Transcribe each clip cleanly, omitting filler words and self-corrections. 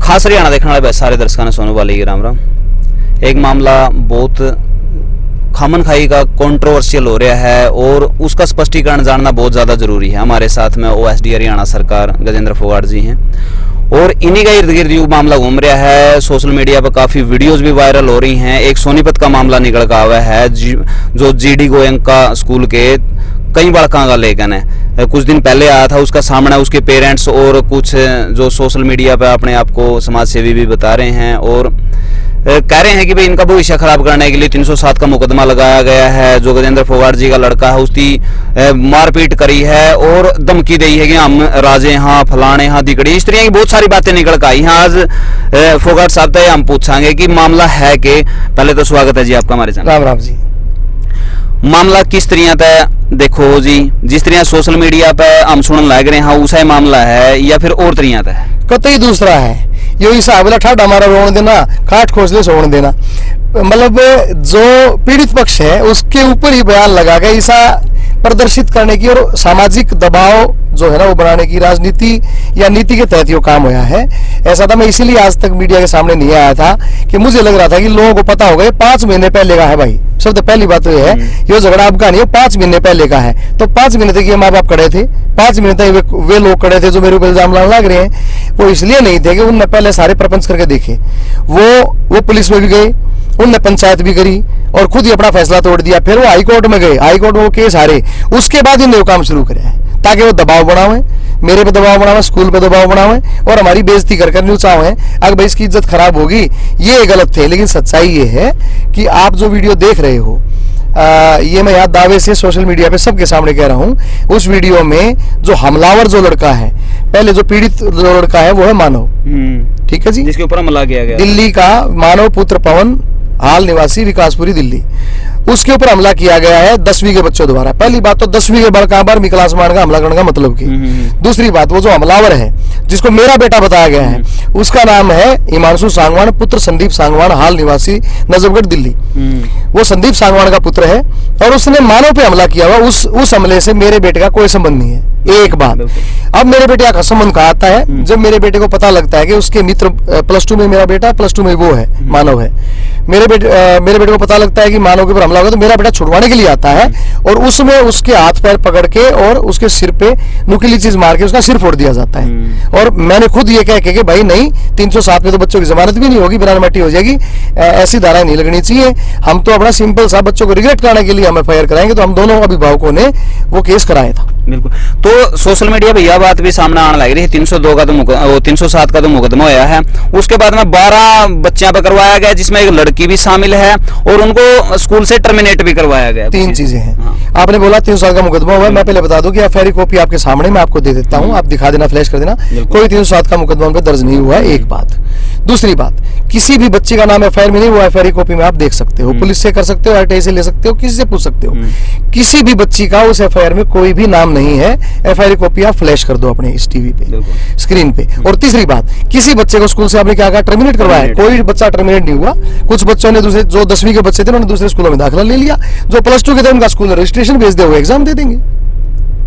खास हरियाणा देखने वाले सारे दर्शकों ने सोनू वाली की राम राम। एक मामला बहुत खामन खाई का कंट्रोवर्शियल हो रहा है और उसका स्पष्टीकरण जानना बहुत ज़्यादा जरूरी है। हमारे साथ में ओएसडी हरियाणा सरकार गजेंद्र फोगाट जी हैं और इन्हीं का इर्द गिर्द ये मामला घूम रहा है। सोशल मीडिया पर काफ़ी वीडियोस भी वायरल हो रही हैं। एक सोनीपत का मामला निकल कर आया है जो जीडी गोयंका स्कूल के कई बालकों का लेकिन है कुछ दिन पहले आया था। उसका सामना उसके पेरेंट्स और कुछ जो सोशल मीडिया पर अपने आप को समाज सेवी भी बता रहे हैं और कह रहे हैं कि भाई इनका भविष्य खराब करने के लिए 307 का मुकदमा लगाया गया है। जो गजेंद्र फोगाट जी का लड़का है उसकी मारपीट करी है और धमकी दी है कि हम राजे हाँ फलाने हाँ दिकड़ी इस तरह की बहुत सारी बातें निकल कर आई हैं। आज फोगाट साहब से हम पूछांगे कि मामला है कि पहले तो स्वागत है जी आपका हमारे चैनल। राम राम जी। मामला किस तरह का देखो जी, जिस तरह सोशल मीडिया पे हम सुनने लग रहे हैं उसा मामला है या फिर और तरह का है? कतई दूसरा है। यो हिसाब वाला ठाड हमारा रोन देना खाट खोसले सोन देना, मतलब जो पीड़ित पक्ष है उसके ऊपर ही बयान लगा के ऐसा प्रदर्शित करने की और सामाजिक दबाव जो है ना वो बनाने की राजनीति या नीति के तहत यो काम होया है। ऐसा था, मैं इसीलिए आज तक मीडिया के सामने नहीं आया था कि मुझे लग रहा था कि लोगों को पता होगा 5 महीने पहले का है भाई। सबसे पहली बात तो ये है ये झगड़ा आपका नहीं है, 5 महीने पहले का है। तो 5 महीने तक ये माँ बाप खड़े थे, 5 महीने तक वे लोग खड़े थे जो मेरे ऊपर इल्जाम लग रहे हैं। वो इसलिए नहीं थे कि उनने पहले सारे प्रपंच करके देखे। वो पुलिस में भी गए, उनने पंचायत भी करी और खुद ही अपना फैसला तोड़ दिया। फिर वो हाई कोर्ट में गए, हाई कोर्ट में वो केस हारे, उसके बाद इन्हें वो काम शुरू करे ताकि वो दबाव बनावे, मेरे पे दबाव बनावे, स्कूल पे दबाव बनावे और हमारी बेइज्जती कर न्यू चाहे अगर भाई इसकी इज्जत खराब होगी। ये गलत थे, लेकिन सच्चाई ये है कि आप जो वीडियो देख रहे हो ये मैं यहाँ दावे से सोशल मीडिया पे सबके सामने कह रहा हूँ। उस वीडियो में जो हमलावर जो लड़का है, पहले जो पीड़ित जो लड़का है वो है मानव, ठीक है जी, जिसके ऊपर हमला किया गया, दिल्ली का मानव पुत्र पवन, हाल निवासी विकासपुरी दिल्ली। उसके ऊपर हमला किया गया है 10वीं के बच्चों द्वारा। पहली बात तो 10वीं के बड़का बार क्लास मान का हमला करने का मतलब की। दूसरी बात वो जो हमलावर है जिसको मेरा बेटा बताया गया है उसका नाम है हिमांशु सांगवान पुत्र संदीप सांगवान, हाल निवासी नजफगढ़ दिल्ली। वो संदीप सांगवान का पुत्र है और उसने मानव पे हमला किया हुआ। उस हमले से मेरे बेटे का कोई संबंध नहीं है। एक बात, अब मेरे बेटे का संबंध कहाँ आता है? जब मेरे बेटे को पता लगता है कि उसके मित्र +2 में मेरा बेटा, +2 में वो है मानव है, मेरे बेटे को पता लगता है कि मानव के ऊपर हमला होगा तो मेरा बेटा छुड़वाने के लिए आता है और उसमें उसके हाथ पैर पकड़ के और उसके सिर पे नुकीली चीज मार के उसका सिर फोड़ दिया जाता है। और मैंने खुद ये कह के भाई नहीं 307 में तो बच्चों की जमानत भी नहीं होगी, बिरानमट्टी हो जाएगी, ऐसी धारा नहीं लगनी चाहिए। हम तो अपना सिंपल सा बच्चों को रिग्रेट कराने के लिए हम FIR कराएंगे। तो हम दोनों अभिभावकों ने वो केस कराया था। बिल्कुल। तो सोशल मीडिया पे यह बात भी सामने आने लग रही है 302 का तो 307 का तो मुकदमा होया है। उसके बाद में 12 बच्चियां पर करवाया गया जिसमें एक लड़की भी शामिल है और उनको स्कूल से टर्मिनेट भी करवाया गया। 3 चीजें हैं। हाँ। आपने बोला 307 का मुकदमा हुआ है, मैं पहले बता दूं कि FIR कॉपी आपके सामने मैं आपको दे देता हूं, आप दिखा देना, फ्लैश कर देना। कोई 307 का मुकदमा उन पर दर्ज नहीं हुआ है, एक बात। दूसरी बात, किसी भी बच्चे का नाम FIR में नहीं हुआ, FIR कॉपी में आप देख सकते हो, पुलिस से कर सकते हो, RTI से ले सकते हो, किसी से पूछ सकते हो। किसी भी बच्ची का उस FIR में कोई भी नाम नहीं है। FIR कॉपी आप फ्लैश कर दो अपने इस टीवी पे, स्क्रीन पे। और तीसरी बात, किसी बच्चे को स्कूल से आपने क्या कहा टर्मिनेट करवाया, कोई बच्चा टर्मिनेट नहीं हुआ। कुछ बच्चों ने दूसरे जो 10वीं के बच्चे थे उन्होंने दूसरे स्कूलों में दाखिला ले लिया, जो +2 के थे उनका स्कूल रजिस्ट्रेशन भेज दे, वो एग्जाम दे देंगे।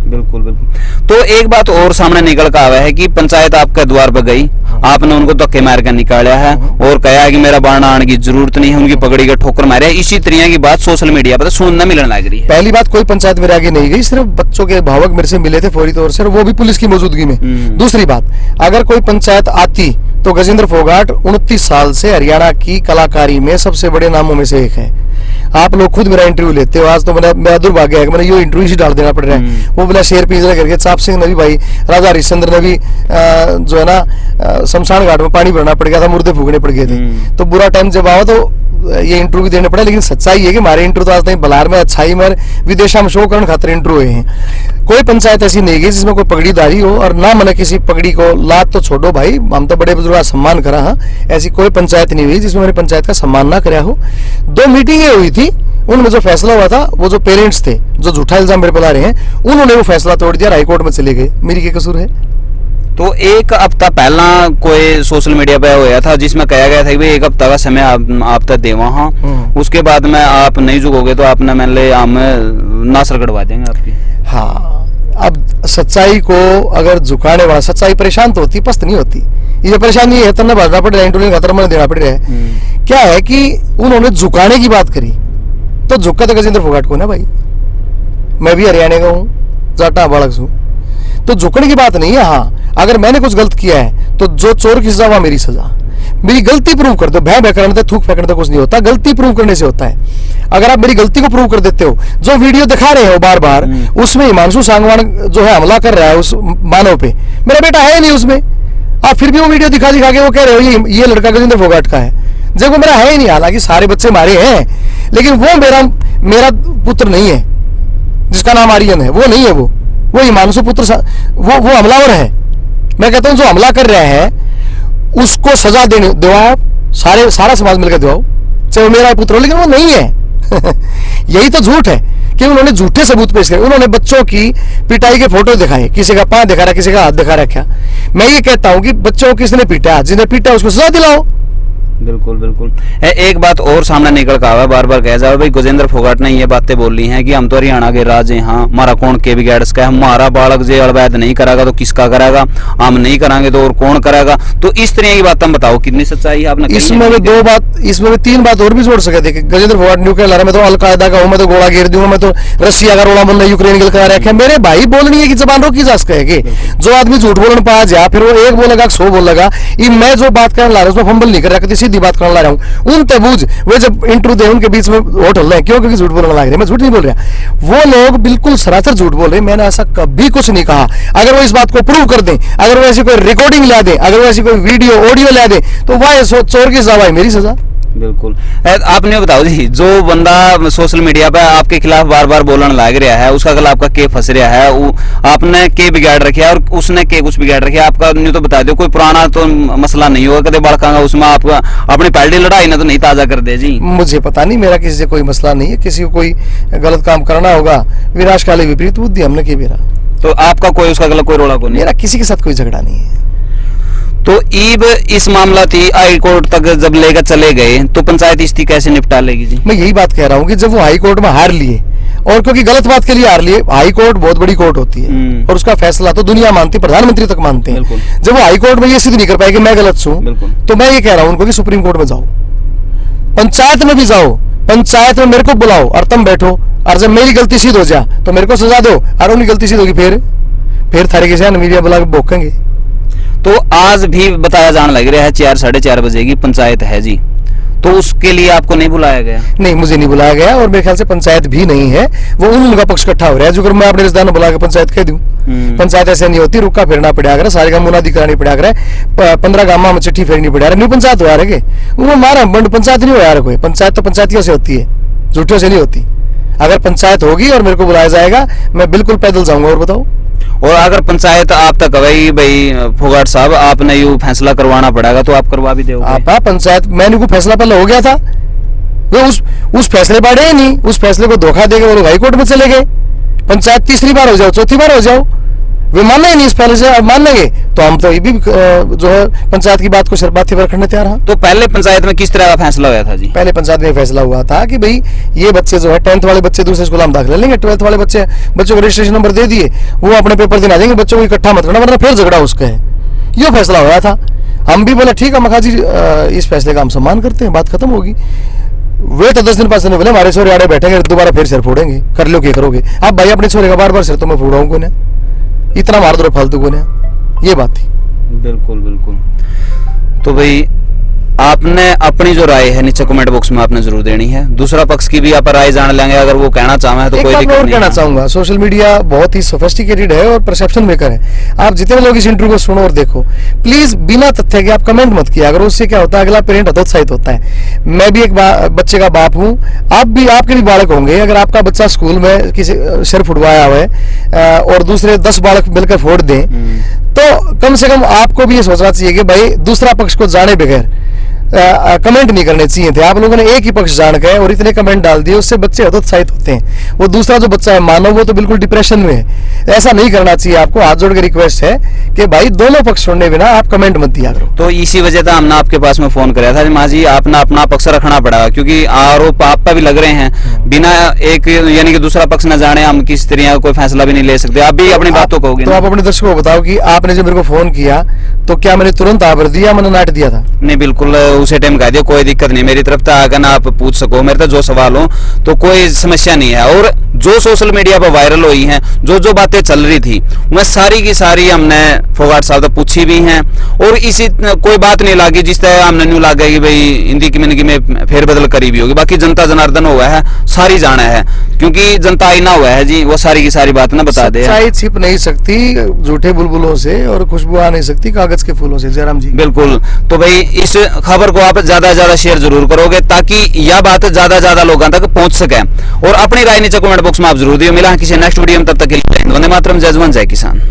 बिल्कुल बिल्कुल। तो एक बात और सामने निकल कर आया है कि पंचायत आपके द्वार पर गई, आपने उनको धक्के मार कर निकाला है और कहा कि मेरा बाणा आने की जरूरत नहीं है, उनकी पकड़ी का ठोकर मारे। इसी तरह की बात सोशल मीडिया पर सुनने मिलने लग रही है। पहली बात, कोई पंचायत मेरे आगे नहीं गई, सिर्फ बच्चों के अभिभावक मेरे से मिले थे फौरी तौर से, वो भी पुलिस की मौजूदगी में। दूसरी बात, अगर कोई पंचायत आती तो गजेंद्र फोगाट 29 साल से हरियाणा की कलाकारी में सबसे बड़े नामों में से एक है। आप लोग खुद मेरा इंटरव्यू लेते हो, आज तो मेरा दुर्भाग्य है कि मैंने ये इंटरव्यू ही डाल देना पड़ रहा है। वो बोला शेर पिंजरा करके चाप सिंह ने भी भाई, राजा हरिश्चंद्र ने भी जो है ना शमशान घाट में पानी भरना पड़ गया था, मुर्दे फूकने पड़ गए थे। तो बुरा टाइम जब आओ तो ये इंटरव्यू देने पड़ा। लेकिन सच्चाई है कि हमारे इंटरव्यू तो आज तक बलार में, अच्छाई में, विदेशा में शो करने खातिर इंटरव्यू हुए हैं। कोई पंचायत ऐसी नहीं गई जिसमें कोई पगड़ीदारी हो, और ना मैंने किसी पगड़ी को लात तो छोड़ो भाई, हम तो बड़े बुजुर्ग का सम्मान करा। हाँ, ऐसी कोई पंचायत नहीं हुई जिसमें मेरी पंचायत का सम्मान ना कराया हो। 2 मीटिंगें हुई थी, उनमें जो फैसला हुआ था, वो जो पेरेंट्स थे जो झूठा इल्जाम मेरे पर ला रहे हैं, उन्होंने वो फैसला तोड़ दिया, हाईकोर्ट में चले गए। मेरी क्या कसूर है? तो एक हफ्ता पहला कोई सोशल मीडिया पे होया था जिसमें कहा गया था कि भाई 1 हफ्ता का समय आप तक देवा। हाँ, उसके बाद में आप नहीं झुकोगे तो आपने मान ले हम नासर कटवा देंगे आपकी। हाँ, अब सच्चाई को अगर झुकाने वाला, सच्चाई परेशान तो होती, पस्त नहीं होती। ये परेशानी है, तन्ने भागना पड़ रहा है, इंटरव्यू खतरा में देना पड़ रहा है। क्या है कि उन्होंने झुकाने की बात करी, तो झुका तो गजेंद्र फोगाट को ना भाई, मैं भी हरियाणा का हूँ, जाटा बालक हूँ, तो झुकने की बात नहीं है। हाँ, अगर मैंने कुछ गलत किया है तो जो चोर की सजा वह मेरी सजा, मेरी गलती प्रूव कर दो। भय करने से, थूक फेंकने से कुछ नहीं होता, गलती प्रूव करने से होता है। अगर आप मेरी गलती को प्रूव कर देते हो, जो वीडियो दिखा रहे हो बार बार, उसमें हिमांशु सांगवान जो है हमला कर रहा है उस मानव पे, मेरा बेटा है नहीं उसमें, आप फिर भी वो वीडियो दिखा के वो कह रहे हो ये लड़का गजेंद्र फोगाट का है, जब वो मेरा है ही नहीं। हालांकि सारे बच्चे हमारे हैं, लेकिन वो मेरा पुत्र नहीं है, जिसका नाम आर्यन है, वो नहीं है। वो हिमांशु पुत्र, वो हमलावर है। मैं कहता हूं जो हमला कर रहा है उसको सजा देने दो, आप सारा समाज मिलकर दिवाओ, चाहे वो मेरा पुत्र हो, लेकिन वो नहीं है। यही तो झूठ है कि उन्होंने झूठे सबूत पेश करे। उन्होंने बच्चों की पिटाई के फोटो दिखाए, किसी का पांव दिखा रहा, किसी का हाथ दिखा रखा। मैं ये कहता हूं कि बच्चों को किसने पीटा, जिन्हें पीटा उसको सजा दिलाओ। बिल्कुल बिल्कुल। एक बात और सामने निकल कर आवा, बार बार कहा जाए भाई गजेंद्र फोगाट ने ये बातें बोल ली हैं कि हम तो हरियाणा के राज हैं, हाँ हमारा कौन के बिगाड़ का है, हमारा बालक जे अवैध नहीं करेगा तो किसका करेगा, हम नहीं कराएंगे तो और कौन करेगा। तो इस तरह की बात हम बताओ, कितनी सच्चाई है आपने? इसमें भी तीन बात और भी जोड़ सके थे। गजेंद्र फोगाट न्यू कह रहा मैं तो अलकायदा का हूँ, मैं तो गोला घेर दूंगा, मैं तो रसिया का रोड़ा बंदा यूक्रेन के करा रखा है। मेरे भाई बोलनी है कि जबान रोकी जा सकेगी। जो आदमी झूठ बोलने पा जा, फिर वो एक बोलेगा 100 बोलेगा। मैं जो बात करने ला रहा हूँ उसमें फंबल नहीं कर रहा, सीधी बात करने ला रहा हूँ। उन तबूज वे जब इंटरव्यू दे उनके बीच में होट हल रहे हैं, क्योंकि झूठ बोलने लग रहे हैं। मैं झूठ नहीं बोल रहा, वो लोग बिल्कुल सरासर झूठ बोल रहे हैं। मैंने ऐसा कभी कुछ नहीं कहा। अगर वो इस बात को प्रूव कर दें, अगर वो ऐसी कोई रिकॉर्डिंग ला दे, अगर वो ऐसी कोई वीडियो ऑडियो ला दे, तो वह चोर की सजा है मेरी सजा। बिल्कुल। आपने बताओ जी, जो बंदा सोशल मीडिया पे आपके खिलाफ बार बार बोलने लग रहा है, उसका गला आपका के फंस रहा है, वो आपने के बिगाड़ रखा है और उसने के कुछ बिगाड़ रखा है, आपका न्यू तो बता दो, कोई पुराना तो मसला नहीं होगा कदे बड़कांगा उसमें, आप अपनी पहली लड़ाई ना तो नहीं ताजा कर दे जी। मुझे पता नहीं, मेरा किसी से कोई मसला नहीं है। किसी को कोई गलत काम करना होगा, विनाशकाली विपरीत बुद्धि हमने की मेरा, तो आपका कोई उसका गलत कोई रोड़ा को नहीं? मेरा किसी के साथ कोई झगड़ा नहीं है। तो ईब इस मामला थी हाई कोर्ट तक जब लेकर चले गए, तो पंचायत इसकी कैसे निपटा लेगी जी? मैं यही बात कह रहा हूँ कि जब वो हाई कोर्ट में हार लिए, और क्योंकि गलत बात के लिए हार लिए, हाई कोर्ट बहुत बड़ी कोर्ट होती है और उसका फैसला तो दुनिया मानती, प्रधानमंत्री तक मानते हैं। जब वो हाई कोर्ट में ये सिद्ध नहीं कर पाए कि मैं गलत हूँ, तो मैं ये कह रहा हूँ उनको कि सुप्रीम कोर्ट में जाओ, पंचायत में भी जाओ, पंचायत में मेरे को बुलाओ और तुम बैठो, और जब मेरी गलती सिद्ध हो जा तो मेरे को सजा दो, और उनकी गलती सिद्ध होगी फिर थारे के साथ मीडिया बुला के भोकेंगे। तो आज भी बताया जाने लग रहा है 4 साढ़े 4 बजे की पंचायत है जी, तो उसके लिए आपको नहीं बुलाया गया? नहीं, मुझे नहीं बुलाया गया, और मेरे ख्याल से पंचायत भी नहीं है। वो उनका पक्ष इकट्ठा हो रहा है, जो मैं अपने रिश्तेदार में बुला के पंचायत कह दूं। पंचायत ऐसे नहीं होती, रुका फिरना पड़ा कर, सारे काम मुनादी करानी पड़ा कर, 15 गांव में चिट्ठी फेरनी पड़ा रहा, न्यू पंचायत हो यार के वो मारा बंड पंचायत नहीं हो यार। कोई पंचायत तो पंचायतियों से होती है, झूठियों से नहीं होती। अगर पंचायत होगी और मेरे को बुलाया जाएगा, मैं बिल्कुल पैदल जाऊंगा। और बताओ, और अगर पंचायत आप तक भाई फोगाट साहब आपने यू फैसला करवाना पड़ेगा तो आप करवा भी दोगे? आप पंचायत मैंने को फैसला पहले हो गया था, वो उस फैसले पर अड़े नहीं, उस फैसले को धोखा देके वो लोग हाई कोर्ट में चले गए। पंचायत तीसरी बार हो जाओ, चौथी बार हो जाओ, वे मान नहीं इस पहले से, अब मान लेंगे तो हम तो ये भी जो है पंचायत की बात को शर्बाती पर रखने तैयार हैं। तो पहले पंचायत में किस तरह का फैसला हुआ था जी? पहले पंचायत में फैसला हुआ था कि भाई ये बच्चे जो है 10th वाले बच्चे दूसरे स्कूल में दाखिला लेंगे, 12th वाले बच्चों को रजिस्ट्रेशन नंबर दे दिए, वो अपने पेपर देने आ जाएंगे, बच्चों को इकट्ठा मत करना वरना फिर झगड़ा उसका है। ये फैसला हुआ था। हम भी बोले ठीक है मखा जी, इस फैसले का हम सम्मान करते हैं, बात खत्म होगी। वे तो 10 दिन 5 दिन बोले हमारे छोरे आड़े बैठेंगे, दोबारा फिर सिर फोड़ेंगे, कर लो क्या करोगे आप भाई अपने छोरे का बार बार सिर तो मैं फोड़ाऊंगा ना, इतना मार दो फालतू को ना, ये बात थी। बिल्कुल बिल्कुल। तो भाई आपने अपनी जो राय है नीचे कमेंट बॉक्स में आपने जरूर देनी है, दूसरा पक्ष की भी आप राय जान लेंगे अगर वो कहना चाहे तो कोई दिक्कत नहीं। कहना चाहूंगा सोशल मीडिया बहुत ही सोफिस्टिकेटेड है और परसेप्शन मेकर है। आप जितने लोग इस इंटरव्यू को सुनो और देखो, प्लीज बिना तथ्य के आप कमेंट मत किया, अगर उससे क्या होता है अगला पेरेंट हतोत्साहित होता है। मैं भी एक बच्चे का बाप हूँ, आप भी आपके भी बालक होंगे। अगर आपका बच्चा स्कूल में किसी सिर फुटवाया हुआ है और दूसरे 10 बालक मिलकर फोड़ दें, तो कम से कम आपको भी ये सोचना चाहिए कि भाई दूसरा पक्ष को जाने बगैर कमेंट नहीं करने चाहिए थे। आप लोगों ने एक ही पक्ष जान गए और इतने कमेंट डाल दिए, उससे बच्चे हतोत्साहित होते हैं। वो दूसरा जो बच्चा है मानव, वो तो बिल्कुल डिप्रेशन में है। ऐसा नहीं करना चाहिए। आपको हाथ जोड़ के रिक्वेस्ट है कि भाई दोनों पक्ष छोड़ने बिना आप कमेंट मत दिया करो। तो इसी वजह से हमने आपके पास में फोन कराया था माँ जी, आपने अपना पक्ष रखना पड़ा क्योंकि आरोप आप पे भी लग रहे हैं, बिना एक यानी कि दूसरा पक्ष न जाने हम किस तरह कोई फैसला भी नहीं ले सकते। आप भी अपनी बातों कहोगे तो आप अपने दर्शकों को बताओ कि आपने जब मेरे को फोन किया तो क्या मैंने तुरंत आबर दिया, मैंने नाट दिया था? नहीं बिल्कुल उसे टाइम कह दिया, कोई दिक्कत नहीं, मेरी तरफ से आकर ना आप पूछ सको मेरे तो जो सवाल हो, तो कोई समस्या नहीं है। और जो सोशल मीडिया पर वायरल हुई हैं, जो जो बातें चल रही थी, वह सारी की सारी हमने फोगाट साहब तक पूछी भी हैं। और इसी कोई बात नहीं लगी जिस तरह हमने न्यू लगा कि भाई हिंदी की मिनगी में फेरबदल करी भी होगी। बाकी जनता जनार्दन हुआ है, सारी जाना है, क्योंकि जनता आईना हुआ है जी, वो सारी की सारी बात ना बता दे। सच्चाई छिप नहीं सकती झूठे बुलबुलों से, और खुशबू आ नहीं सकती कागज के फूलों से। जयराम जी बिल्कुल, तो भाई इस खबर को आप ज्यादा से ज्यादा शेयर जरूर करोगे ताकि यह बात ज्यादा से ज्यादा लोगों तक पहुंच सके। और अपनी राय नीचे कमेंट बॉक्स में आप जरूर दियो। मिला किसी नेक्स्ट वीडियो में, तब तक के लिए वंदे मातरम, जय जवान जय किसान।